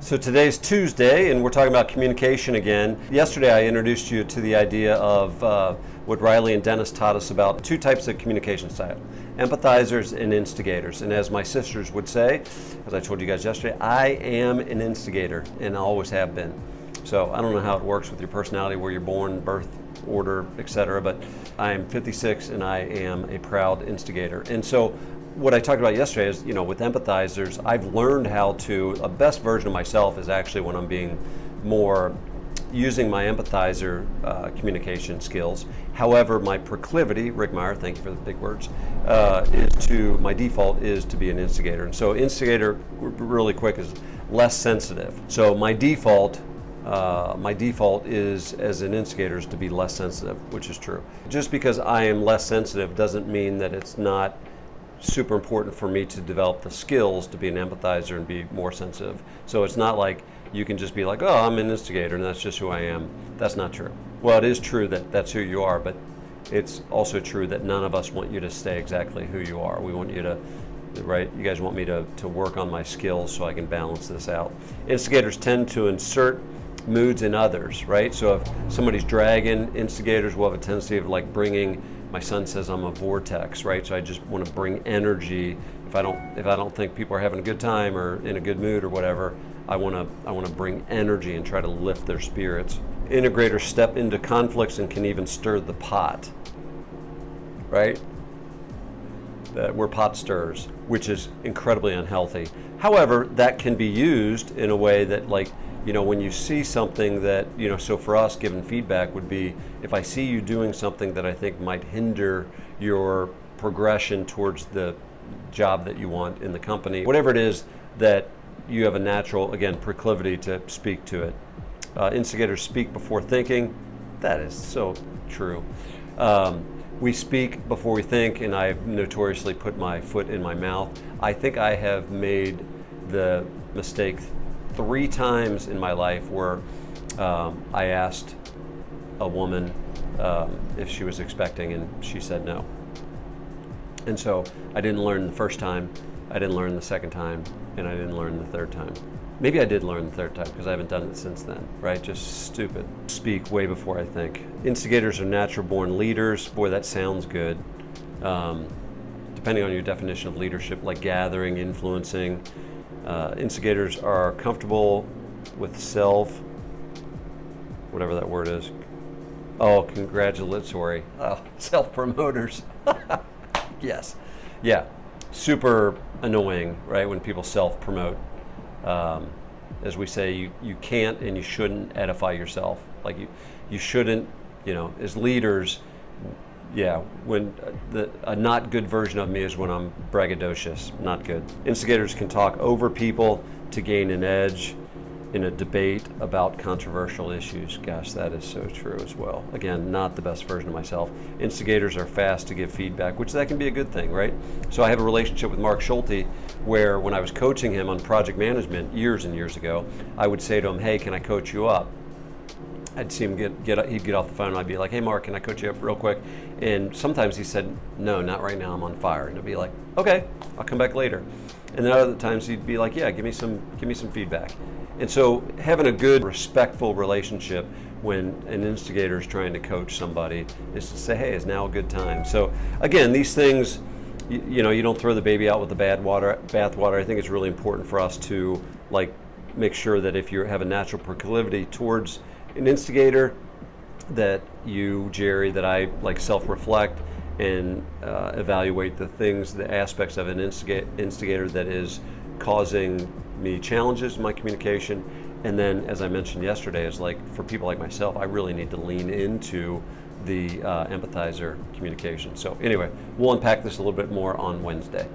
So today's Tuesday, and we're talking about communication again. Yesterday I introduced you to the idea of what Riley and Dennis taught us about two types of communication style, empathizers and instigators. And as my sisters would say, as I told you guys yesterday, I am an instigator and I always have been. So I don't know how it works with your personality, where you're born, birth order, etc., but I am 56 and I am a proud instigator. And so what I talked about yesterday is, with empathizers, I've learned how to, a best version of myself is actually when I'm being more using my empathizer communication skills. However, my proclivity, Rick Meyer, thank you for the big words, my default is to be an instigator. And so instigator, really quick, is less sensitive. So my default is, as an instigator, is to be less sensitive, which is true. Just because I am less sensitive doesn't mean that it's not super important for me to develop the skills to be an empathizer and be more sensitive. So it's not like you can just be like, oh, I'm an instigator and that's just who I am. That's not true. Well, it is true that that's who you are, but it's also true that none of us want you to stay exactly who you are. We want you to, right? You guys want me to work on my skills so I can balance this out. Instigators tend to insert moods in others, right? So if somebody's dragging, instigators will have a tendency of like bringing, my son says I'm a vortex, right? So I just want to bring energy. If I don't think people are having a good time or in a good mood or whatever, I want to bring energy and try to lift their spirits. Integrators step into conflicts and can even stir the pot, right? We're pot stirrers, which is incredibly unhealthy. However, that can be used in a way that, like, when you see something that, so for us, giving feedback would be, if I see you doing something that I think might hinder your progression towards the job that you want in the company, whatever it is that you have a natural, again, proclivity to speak to it. Instigators speak before thinking. That is so true. We speak before we think, and I've notoriously put my foot in my mouth. I think I have made the mistake 3 times in my life where I asked a woman if she was expecting, and she said no. And so I didn't learn the first time, I didn't learn the second time, and I didn't learn the third time. Maybe I did learn the third time because I haven't done it since then, right? Just stupid. Speak way before I think. Instigators are natural born leaders. Boy, that sounds good. Depending on your definition of leadership, like gathering, influencing. Instigators are comfortable with whatever that word is. Oh, congratulatory. Oh, self-promoters. Yes. Yeah. Super annoying, right, when people self-promote. As we say, you can't and you shouldn't edify yourself. Like you shouldn't, as leaders, when a not good version of me is when I'm braggadocious, not good. Instigators can talk over people to gain an edge in a debate about controversial issues. Gosh, that is so true as well. Again, not the best version of myself. Instigators are fast to give feedback, which that can be a good thing, right? So I have a relationship with Mark Schulte where when I was coaching him on project management years and years ago, I would say to him, hey, can I coach you up? I'd see him he'd get off the phone and I'd be like, hey Mark, can I coach you up real quick? And sometimes he said, no, not right now, I'm on fire. And I'd be like, okay, I'll come back later. And then other times he'd be like, yeah, give me some feedback. And so having a good, respectful relationship when an instigator is trying to coach somebody is to say, hey, is now a good time? So again, these things, you don't throw the baby out with the bathwater. I think it's really important for us to make sure that if you have a natural proclivity towards an instigator, that you, Jerry, that I self-reflect and evaluate the aspects of an instigator that is causing me challenges in my communication. And then, as I mentioned yesterday, is for people like myself, I really need to lean into the empathizer communication. So anyway, we'll unpack this a little bit more on Wednesday.